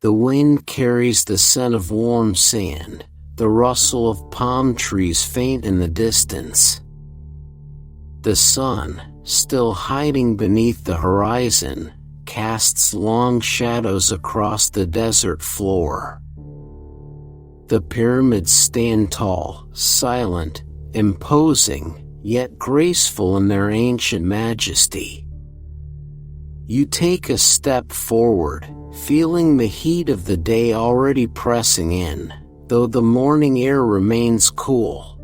The wind carries the scent of warm sand, the rustle of palm trees faint in the distance. The sun, still hiding beneath the horizon, casts long shadows across the desert floor. The pyramids stand tall, silent, imposing, yet graceful in their ancient majesty. You take a step forward, feeling the heat of the day already pressing in, though the morning air remains cool.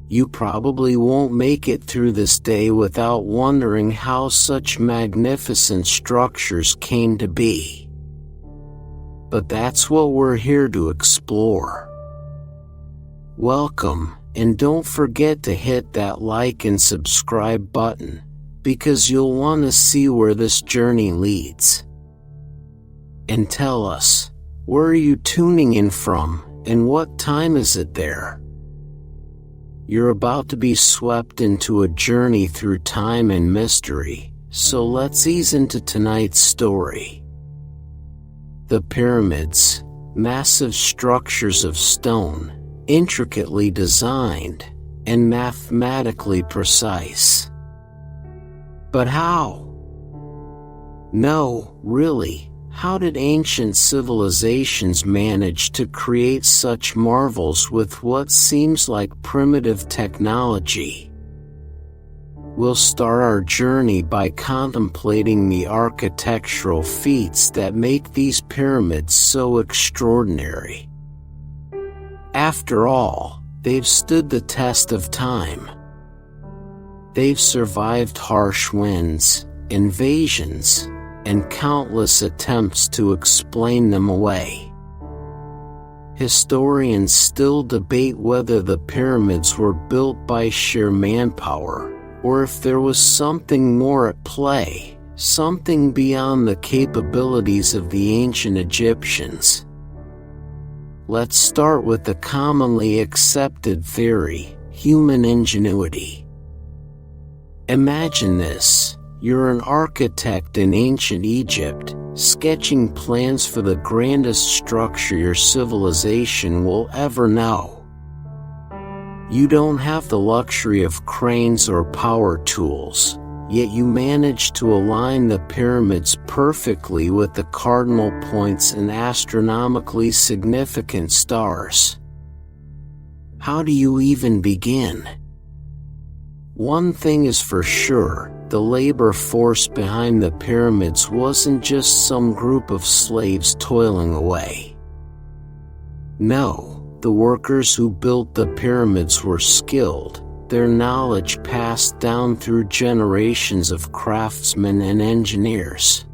You probably won't make it through this day without wondering how such magnificent structures came to be. But that's what we're here to explore. Welcome, and don't forget to hit that like and subscribe button, because you'll want to see where this journey leads. And tell us, where are you tuning in from, and what time is it there? You're about to be swept into a journey through time and mystery, so let's ease into tonight's story. The pyramids, massive structures of stone, intricately designed, and mathematically precise. But how? No, really, how did ancient civilizations manage to create such marvels with what seems like primitive technology? We'll start our journey by contemplating the architectural feats that make these pyramids so extraordinary. After all, they've stood the test of time. They've survived harsh winds, invasions, and countless attempts to explain them away. Historians still debate whether the pyramids were built by sheer manpower, or if there was something more at play, something beyond the capabilities of the ancient Egyptians. Let's start with the commonly accepted theory, human ingenuity. Imagine this. You're an architect in ancient Egypt, sketching plans for the grandest structure your civilization will ever know. You don't have the luxury of cranes or power tools, yet you manage to align the pyramids perfectly with the cardinal points and astronomically significant stars. How do you even begin? One thing is for sure. The labor force behind the pyramids wasn't just some group of slaves toiling away. No, the workers who built the pyramids were skilled, their knowledge passed down through generations of craftsmen and engineers.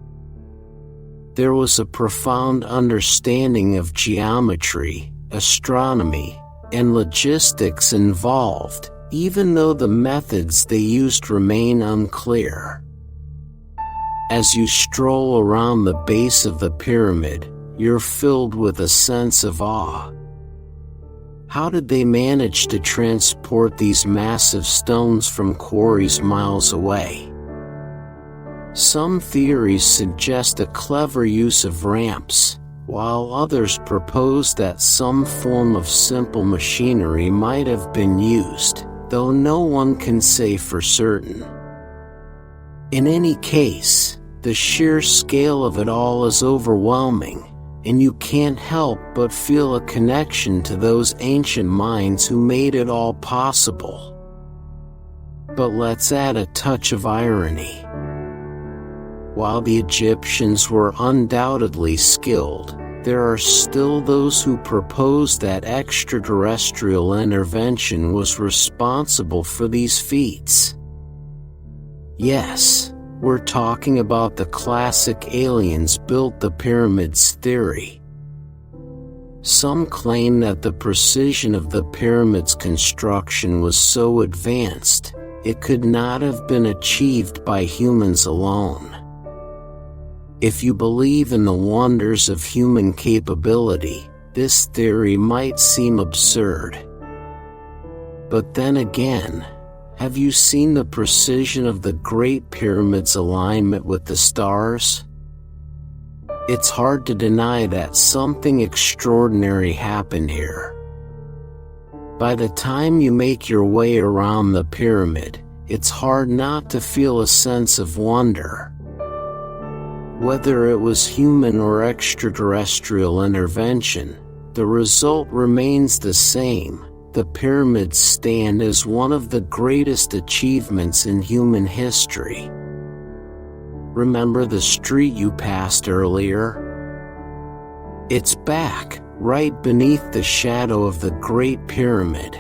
There was a profound understanding of geometry, astronomy, and logistics involved, even though the methods they used remain unclear. As you stroll around the base of the pyramid, you're filled with a sense of awe. How did they manage to transport these massive stones from quarries miles away? Some theories suggest a clever use of ramps, while others propose that some form of simple machinery might have been used, though no one can say for certain. In any case, the sheer scale of it all is overwhelming, and you can't help but feel a connection to those ancient minds who made it all possible. But let's add a touch of irony. While the Egyptians were undoubtedly skilled, there are still those who propose that extraterrestrial intervention was responsible for these feats. Yes, we're talking about the classic aliens built the pyramids theory. Some claim that the precision of the pyramid's construction was so advanced, it could not have been achieved by humans alone. If you believe in the wonders of human capability, this theory might seem absurd. But then again, have you seen the precision of the Great Pyramid's alignment with the stars? It's hard to deny that something extraordinary happened here. By the time you make your way around the pyramid, it's hard not to feel a sense of wonder. Whether it was human or extraterrestrial intervention, the result remains the same. The pyramids stand as one of the greatest achievements in human history. Remember the street you passed earlier? It's back, right beneath the shadow of the Great Pyramid.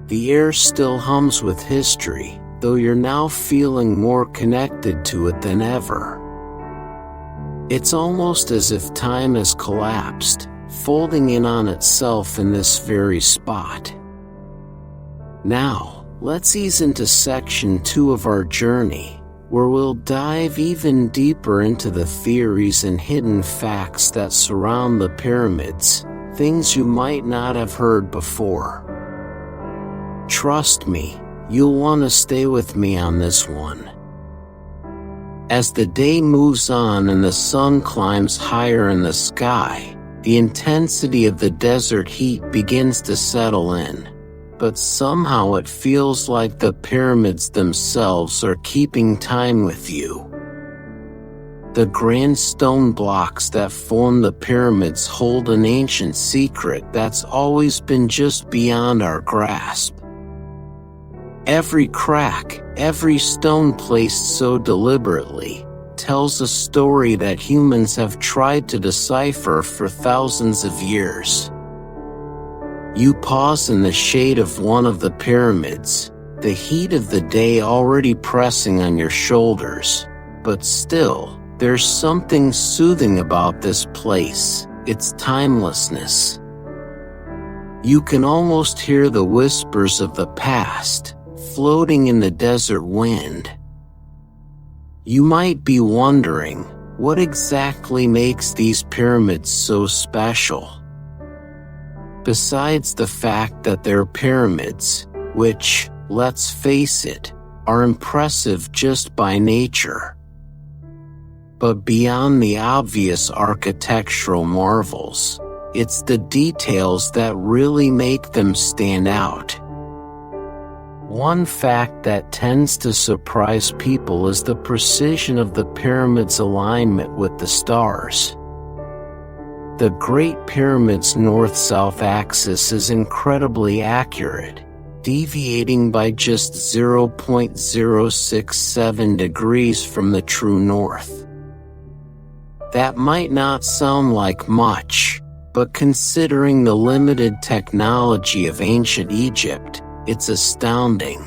The air still hums with history, though you're now feeling more connected to it than ever. It's almost as if time has collapsed, folding in on itself in this very spot. Now, let's ease into section 2 of our journey, where we'll dive even deeper into the theories and hidden facts that surround the pyramids, things you might not have heard before. Trust me, you'll want to stay with me on this one. As the day moves on and the sun climbs higher in the sky, the intensity of the desert heat begins to settle in, but somehow it feels like the pyramids themselves are keeping time with you. The grand stone blocks that form the pyramids hold an ancient secret that's always been just beyond our grasp. Every crack, every stone placed so deliberately, tells a story that humans have tried to decipher for thousands of years. You pause in the shade of one of the pyramids, the heat of the day already pressing on your shoulders, but still, there's something soothing about this place, its timelessness. You can almost hear the whispers of the past, floating in the desert wind. You might be wondering, what exactly makes these pyramids so special? Besides the fact that they're pyramids, which, let's face it, are impressive just by nature. But beyond the obvious architectural marvels, it's the details that really make them stand out. One fact that tends to surprise people is the precision of the pyramid's alignment with the stars. The Great Pyramid's north-south axis is incredibly accurate, deviating by just 0.067 degrees from the true north. That might not sound like much, but considering the limited technology of ancient Egypt, it's astounding.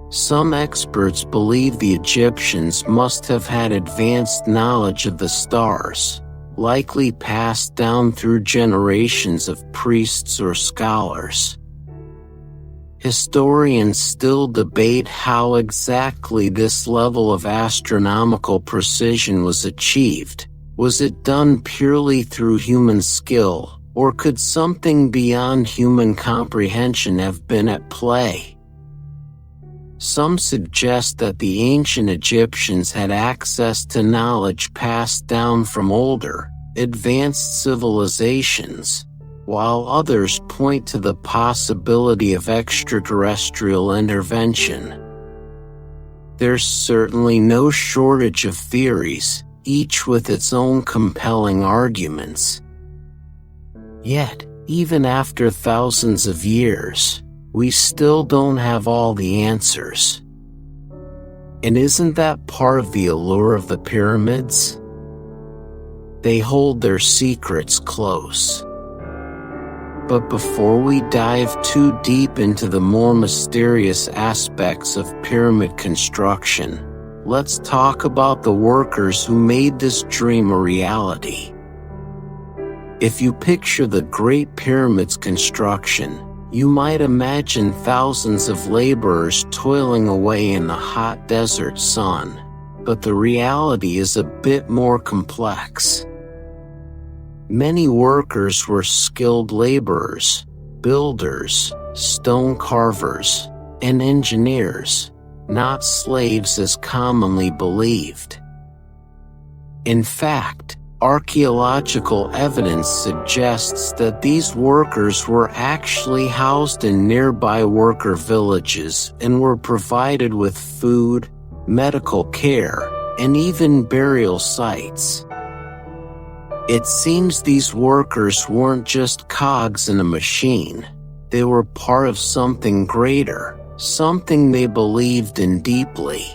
Some experts believe the Egyptians must have had advanced knowledge of the stars, likely passed down through generations of priests or scholars. Historians still debate how exactly this level of astronomical precision was achieved. Was it done purely through human skill? Or could something beyond human comprehension have been at play? Some suggest that the ancient Egyptians had access to knowledge passed down from older, advanced civilizations, while others point to the possibility of extraterrestrial intervention. There's certainly no shortage of theories, each with its own compelling arguments. Yet, even after thousands of years, we still don't have all the answers. And isn't that part of the allure of the pyramids? They hold their secrets close. But before we dive too deep into the more mysterious aspects of pyramid construction, let's talk about the workers who made this dream a reality. If you picture the Great Pyramid's construction, you might imagine thousands of laborers toiling away in the hot desert sun, but the reality is a bit more complex. Many workers were skilled laborers, builders, stone carvers, and engineers, not slaves as commonly believed. In fact, archaeological evidence suggests that these workers were actually housed in nearby worker villages and were provided with food, medical care, and even burial sites. It seems these workers weren't just cogs in a machine. They were part of something greater, something they believed in deeply.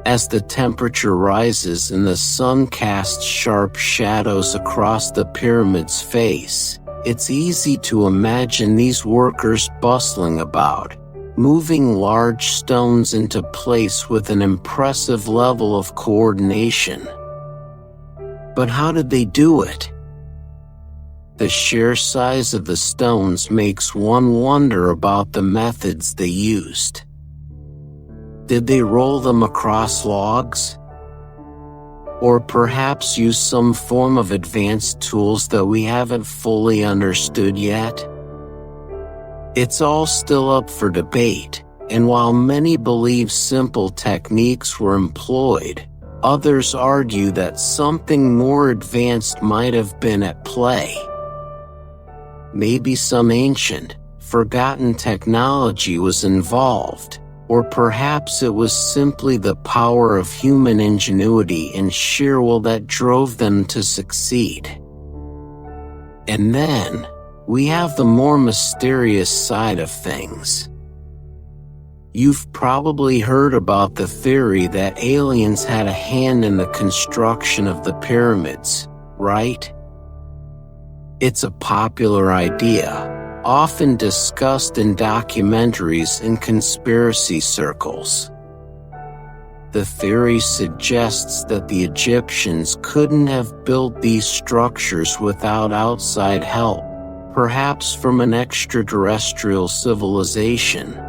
As the temperature rises and the sun casts sharp shadows across the pyramid's face, it's easy to imagine these workers bustling about, moving large stones into place with an impressive level of coordination. But how did they do it? The sheer size of the stones makes one wonder about the methods they used. Did they roll them across logs? Or perhaps use some form of advanced tools that we haven't fully understood yet? It's all still up for debate, and while many believe simple techniques were employed, others argue that something more advanced might have been at play. Maybe some ancient, forgotten technology was involved, or perhaps it was simply the power of human ingenuity and sheer will that drove them to succeed. And then, we have the more mysterious side of things. You've probably heard about the theory that aliens had a hand in the construction of the pyramids, right? It's a popular idea, often discussed in documentaries and conspiracy circles. The theory suggests that the Egyptians couldn't have built these structures without outside help, perhaps from an extraterrestrial civilization.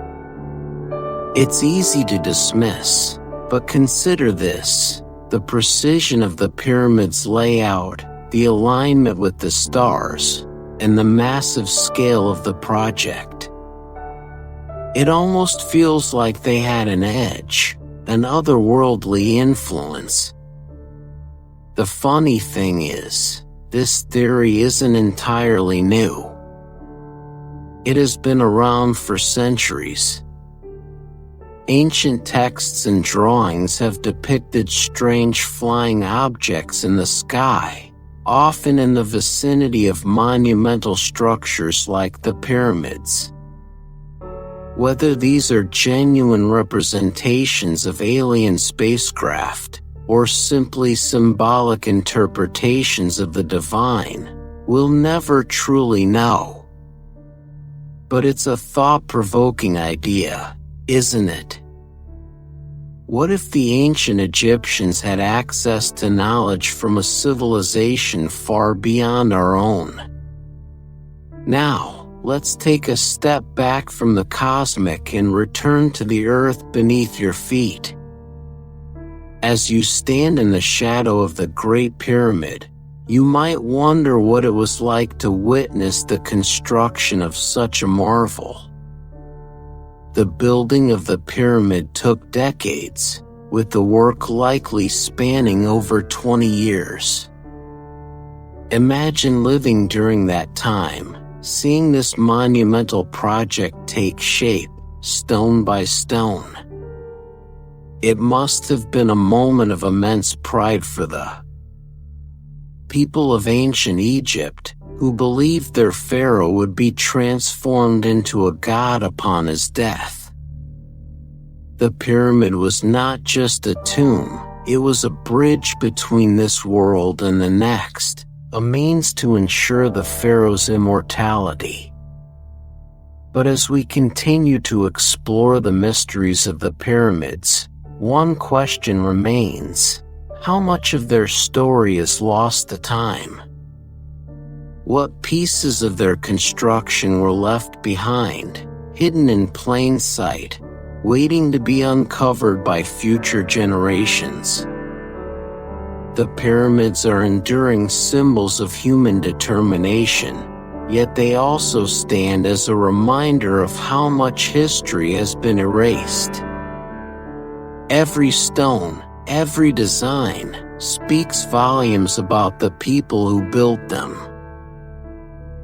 It's easy to dismiss, but consider this: the precision of the pyramid's layout, the alignment with the stars, and the massive scale of the project. It almost feels like they had an edge, an otherworldly influence. The funny thing is, this theory isn't entirely new. It has been around for centuries. Ancient texts and drawings have depicted strange flying objects in the sky, often in the vicinity of monumental structures like the pyramids. Whether these are genuine representations of alien spacecraft, or simply symbolic interpretations of the divine, we'll never truly know. But it's a thought-provoking idea, isn't it? What if the ancient Egyptians had access to knowledge from a civilization far beyond our own? Now, let's take a step back from the cosmic and return to the earth beneath your feet. As you stand in the shadow of the Great Pyramid, you might wonder what it was like to witness the construction of such a marvel. The building of the pyramid took decades, with the work likely spanning over 20 years. Imagine living during that time, seeing this monumental project take shape, stone by stone. It must have been a moment of immense pride for the people of ancient Egypt, who believed their pharaoh would be transformed into a god upon his death. The pyramid was not just a tomb, it was a bridge between this world and the next, a means to ensure the pharaoh's immortality. But as we continue to explore the mysteries of the pyramids, one question remains: how much of their story is lost to time? What pieces of their construction were left behind, hidden in plain sight, waiting to be uncovered by future generations? The pyramids are enduring symbols of human determination, yet they also stand as a reminder of how much history has been erased. Every stone, every design, speaks volumes about the people who built them.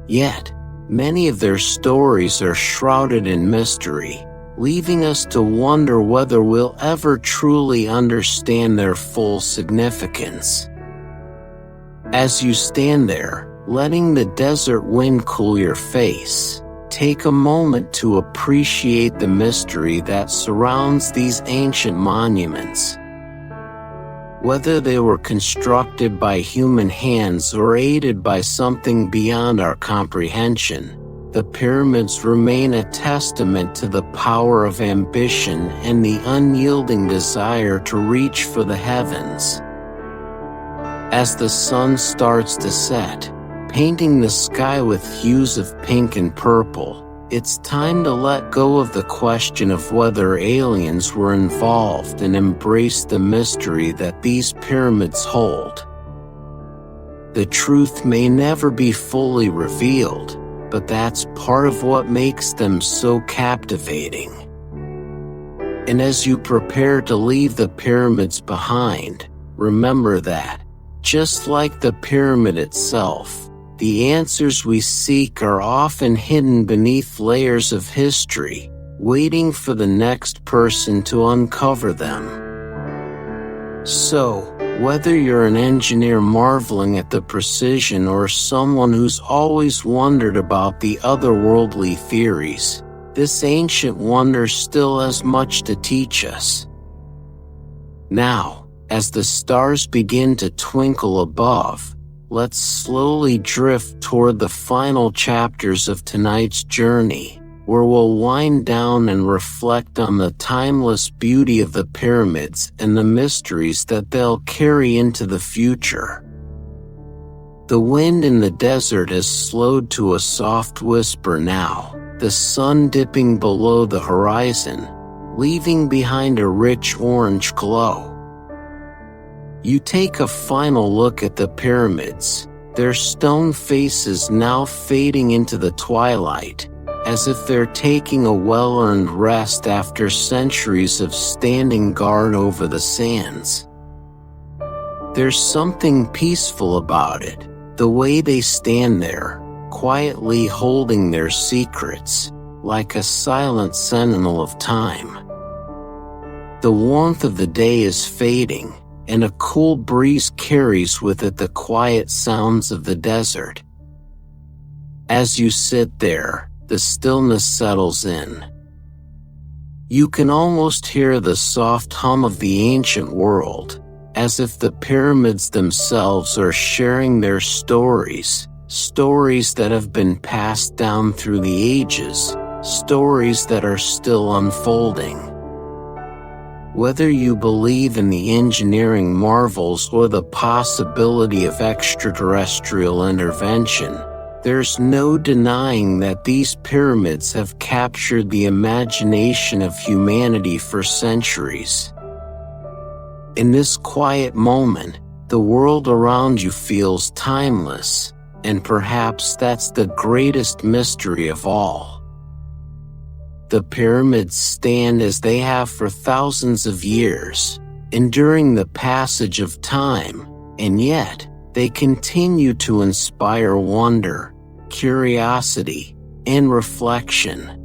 Yet, many of their stories are shrouded in mystery, leaving us to wonder whether we'll ever truly understand their full significance. As you stand there, letting the desert wind cool your face, take a moment to appreciate the mystery that surrounds these ancient monuments. Whether they were constructed by human hands or aided by something beyond our comprehension, the pyramids remain a testament to the power of ambition and the unyielding desire to reach for the heavens. As the sun starts to set, painting the sky with hues of pink and purple, it's time to let go of the question of whether aliens were involved and embrace the mystery that these pyramids hold. The truth may never be fully revealed, but that's part of what makes them so captivating. And as you prepare to leave the pyramids behind, remember that, just like the pyramid itself, the answers we seek are often hidden beneath layers of history, waiting for the next person to uncover them. So, whether you're an engineer marveling at the precision or someone who's always wondered about the otherworldly theories, this ancient wonder still has much to teach us. Now, as the stars begin to twinkle above, let's slowly drift toward the final chapters of tonight's journey, where we'll wind down and reflect on the timeless beauty of the pyramids and the mysteries that they'll carry into the future. The wind in the desert has slowed to a soft whisper now, the sun dipping below the horizon, leaving behind a rich orange glow. You take a final look at the pyramids, their stone faces now fading into the twilight, as if they're taking a well-earned rest after centuries of standing guard over the sands. There's something peaceful about it, the way they stand there, quietly holding their secrets, like a silent sentinel of time. The warmth of the day is fading, and a cool breeze carries with it the quiet sounds of the desert. As you sit there, the stillness settles in. You can almost hear the soft hum of the ancient world, as if the pyramids themselves are sharing their stories, stories that have been passed down through the ages, stories that are still unfolding. Whether you believe in the engineering marvels or the possibility of extraterrestrial intervention, there's no denying that these pyramids have captured the imagination of humanity for centuries. In this quiet moment, the world around you feels timeless, and perhaps that's the greatest mystery of all. The pyramids stand as they have for thousands of years, enduring the passage of time, and yet, they continue to inspire wonder, curiosity, and reflection.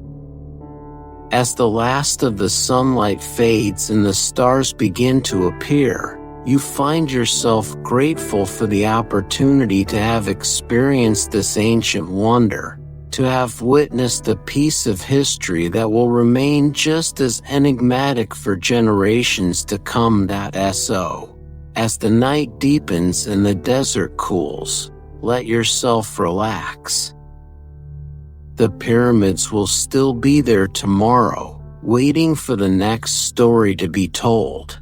As the last of the sunlight fades and the stars begin to appear, you find yourself grateful for the opportunity to have experienced this ancient wonder, to have witnessed a piece of history that will remain just as enigmatic for generations to come. So, as the night deepens and the desert cools, let yourself relax. The pyramids will still be there tomorrow, waiting for the next story to be told.